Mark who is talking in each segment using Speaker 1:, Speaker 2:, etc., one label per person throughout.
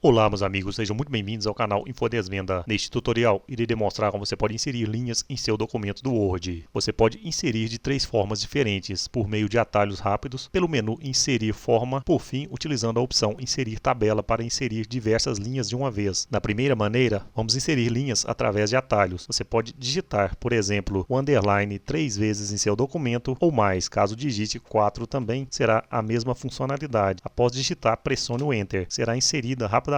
Speaker 1: Olá, meus amigos, sejam muito bem-vindos ao canal InfoDesvenda. Neste tutorial, irei demonstrar como você pode inserir linhas em seu documento do Word. Você pode inserir de 3 formas diferentes, por meio de atalhos rápidos, pelo menu Inserir Forma, por fim, utilizando a opção Inserir Tabela para inserir diversas linhas de uma vez. Na primeira maneira, vamos inserir linhas através de atalhos. Você pode digitar, por exemplo, o underline 3 vezes em seu documento ou mais. Caso digite 4 também, será a mesma funcionalidade. Após digitar, pressione o Enter. Será inserida rapidamente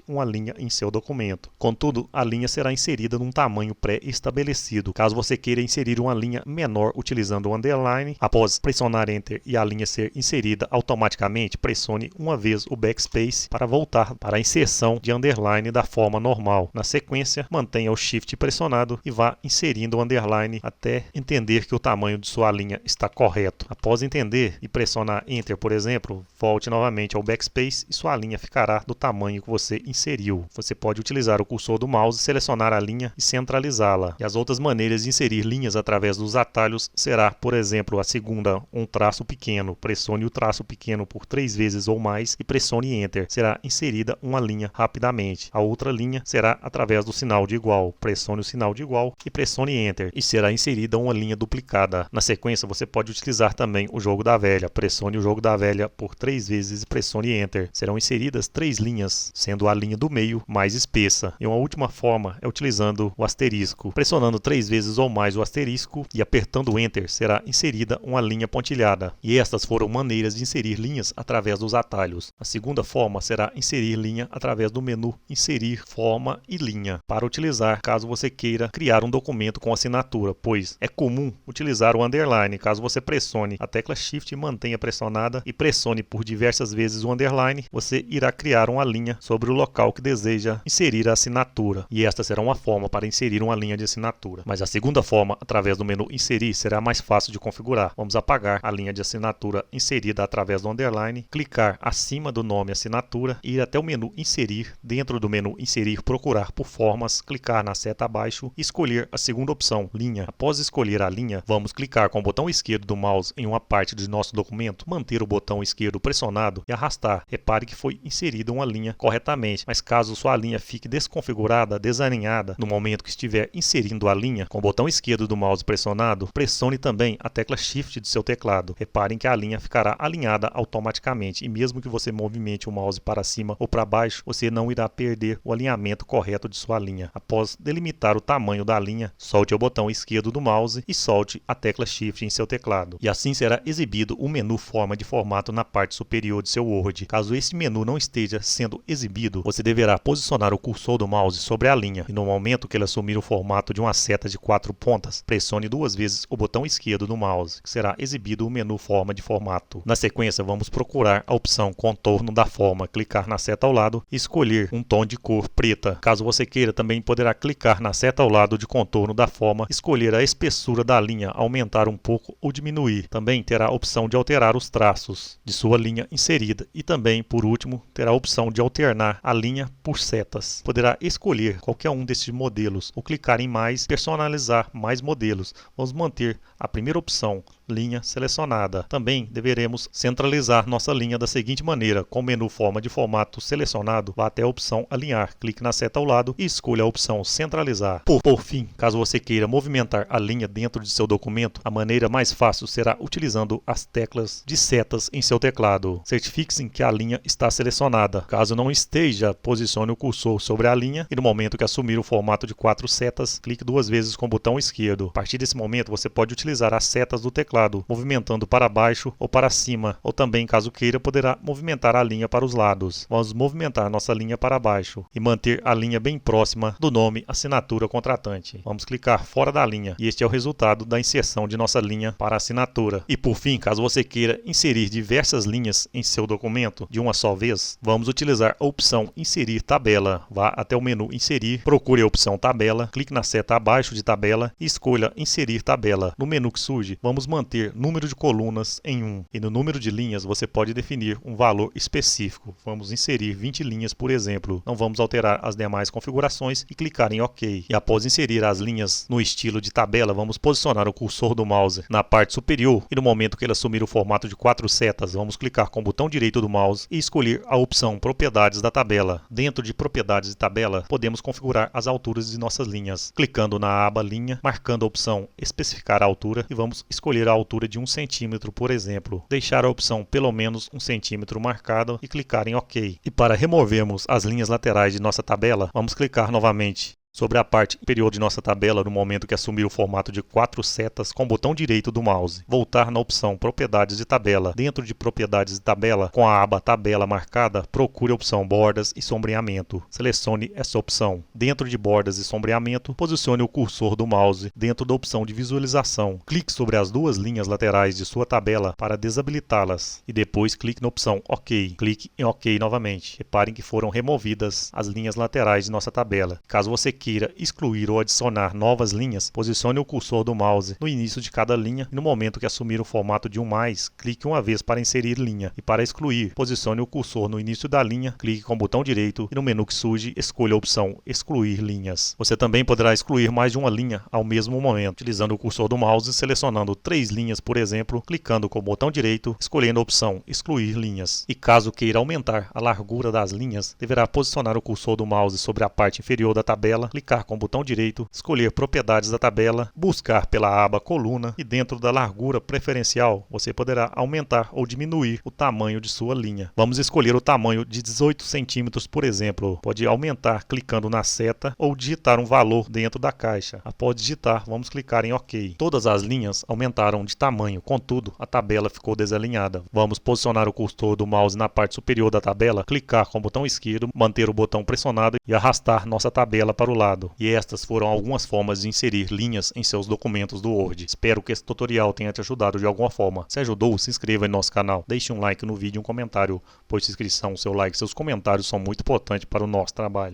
Speaker 1: uma linha em seu documento. Contudo, a linha será inserida num tamanho pré-estabelecido. Caso você queira inserir uma linha menor utilizando o underline, após pressionar Enter e a linha ser inserida automaticamente, pressione uma vez o Backspace para voltar para a inserção de underline da forma normal. Na sequência, mantenha o Shift pressionado e vá inserindo o underline até entender que o tamanho de sua linha está correto. Após entender e pressionar Enter, por exemplo, volte novamente ao Backspace e sua linha ficará do tamanho que você inseriu. Você pode utilizar o cursor do mouse, selecionar a linha e centralizá-la. E as outras maneiras de inserir linhas através dos atalhos será, por exemplo, a segunda, um traço pequeno. Pressione o traço pequeno por 3 vezes ou mais e pressione Enter. Será inserida uma linha rapidamente. A outra linha será através do sinal de igual. Pressione o sinal de igual e pressione Enter e será inserida uma linha duplicada. Na sequência, você pode utilizar também o jogo da velha. Pressione o jogo da velha por 3 vezes e pressione Enter. Serão inseridas 3 linhas, sendo a linha do meio mais espessa. E uma última forma é utilizando o asterisco. Pressionando 3 vezes ou mais o asterisco e apertando o Enter, será inserida uma linha pontilhada. E estas foram maneiras de inserir linhas através dos atalhos. A segunda forma será inserir linha através do menu Inserir Forma e Linha, para utilizar caso você queira criar um documento com assinatura, pois é comum utilizar o underline. Caso você pressione a tecla Shift e mantenha pressionada e pressione por diversas vezes o underline, você irá criar uma linha sobre o local que deseja inserir a assinatura, e esta será uma forma para inserir uma linha de assinatura. Mas a segunda forma, através do menu Inserir, será mais fácil de configurar. Vamos apagar a linha de assinatura inserida através do underline, clicar acima do nome assinatura, ir até o menu Inserir, dentro do menu Inserir, procurar por formas, clicar na seta abaixo e escolher a segunda opção, linha. Após escolher a linha, vamos clicar com o botão esquerdo do mouse em uma parte de nosso documento, manter o botão esquerdo pressionado e arrastar. Repare que foi inserida uma linha corretamente, mas caso sua linha fique desconfigurada, desalinhada, no momento que estiver inserindo a linha, com o botão esquerdo do mouse pressionado, pressione também a tecla Shift do seu teclado. Reparem que a linha ficará alinhada automaticamente, e mesmo que você movimente o mouse para cima ou para baixo, você não irá perder o alinhamento correto de sua linha. Após delimitar o tamanho da linha, solte o botão esquerdo do mouse e solte a tecla Shift em seu teclado. E assim será exibido o menu Forma de Formato na parte superior de seu Word. Caso esse menu não esteja sendo exibido, você deverá posicionar o cursor do mouse sobre a linha, e no momento que ele assumir o formato de uma seta de 4 pontas, pressione 2 vezes o botão esquerdo do mouse, que será exibido o menu Forma de Formato. Na sequência, vamos procurar a opção Contorno da forma, clicar na seta ao lado e escolher um tom de cor preta. Caso você queira, também poderá clicar na seta ao lado de Contorno da forma, escolher a espessura da linha, aumentar um pouco ou diminuir. Também terá a opção de alterar os traços de sua linha inserida, e também, por último, terá a opção de alternar a linha por setas. Poderá escolher qualquer um desses modelos ou clicar em mais, personalizar mais modelos. Vamos manter a primeira opção, linha selecionada. Também deveremos centralizar nossa linha da seguinte maneira: com o menu Forma de Formato selecionado, vá até a opção Alinhar, clique na seta ao lado e escolha a opção Centralizar. Por fim, caso você queira movimentar a linha dentro de seu documento, a maneira mais fácil será utilizando as teclas de setas em seu teclado. Certifique-se que a linha está selecionada. Caso não esteja, posicione o cursor sobre a linha e no momento que assumir o formato de 4 setas, clique 2 vezes com o botão esquerdo. A partir desse momento, você pode utilizar as setas do teclado, movimentando para baixo ou para cima, ou também, caso queira, poderá movimentar a linha para os lados. Vamos movimentar nossa linha para baixo e manter a linha bem próxima do nome Assinatura Contratante. Vamos clicar fora da linha, e este é o resultado da inserção de nossa linha para assinatura. E por fim, caso você queira inserir diversas linhas em seu documento de uma só vez, vamos utilizar a opção Inserir Tabela. Vá até o menu Inserir, procure a opção Tabela, clique na seta abaixo de Tabela e escolha Inserir Tabela. No menu que surge, vamos manter manter número de colunas em 1 e no número de linhas você pode definir um valor específico. Vamos inserir 20 linhas, por exemplo. Não vamos alterar as demais configurações e clicar em OK. E após inserir as linhas no estilo de tabela, vamos posicionar o cursor do mouse na parte superior e no momento que ele assumir o formato de 4 setas, vamos clicar com o botão direito do mouse e escolher a opção Propriedades da tabela. Dentro de Propriedades de tabela, podemos configurar as alturas de nossas linhas. Clicando na aba Linha, marcando a opção Especificar a altura e vamos escolher a altura de 1 centímetro, por exemplo. Deixar a opção pelo menos 1 centímetro marcada e clicar em OK. E para removermos as linhas laterais de nossa tabela, vamos clicar novamente sobre a parte inferior de nossa tabela no momento que assumir o formato de 4 setas com o botão direito do mouse. Voltar na opção Propriedades de tabela. Dentro de Propriedades de tabela, com a aba Tabela marcada, procure a opção Bordas e Sombreamento. Selecione essa opção. Dentro de Bordas e Sombreamento, posicione o cursor do mouse dentro da opção de visualização. Clique sobre as duas linhas laterais de sua tabela para desabilitá-las e depois clique na opção OK. Clique em OK novamente. Reparem que foram removidas as linhas laterais de nossa tabela. Caso você queira excluir ou adicionar novas linhas, posicione o cursor do mouse no início de cada linha e no momento que assumir o formato de 1+, clique uma vez para inserir linha e para excluir, posicione o cursor no início da linha, clique com o botão direito e no menu que surge, escolha a opção Excluir linhas. Você também poderá excluir mais de uma linha ao mesmo momento, utilizando o cursor do mouse, selecionando 3 linhas, por exemplo, clicando com o botão direito, escolhendo a opção Excluir linhas. E caso queira aumentar a largura das linhas, deverá posicionar o cursor do mouse sobre a parte inferior da tabela, clicar com o botão direito, escolher Propriedades da tabela, buscar pela aba Coluna e dentro da largura preferencial você poderá aumentar ou diminuir o tamanho de sua linha. Vamos escolher o tamanho de 18 centímetros, por exemplo. Pode aumentar clicando na seta ou digitar um valor dentro da caixa. Após digitar, vamos clicar em OK. Todas as linhas aumentaram de tamanho, contudo, a tabela ficou desalinhada. Vamos posicionar o cursor do mouse na parte superior da tabela, clicar com o botão esquerdo, manter o botão pressionado e arrastar nossa tabela para o lado. E estas foram algumas formas de inserir linhas em seus documentos do Word. Espero que esse tutorial tenha te ajudado de alguma forma. Se ajudou, se inscreva em nosso canal, deixe um like no vídeo e um comentário, pois sua inscrição, seu like e seus comentários são muito importantes para o nosso trabalho.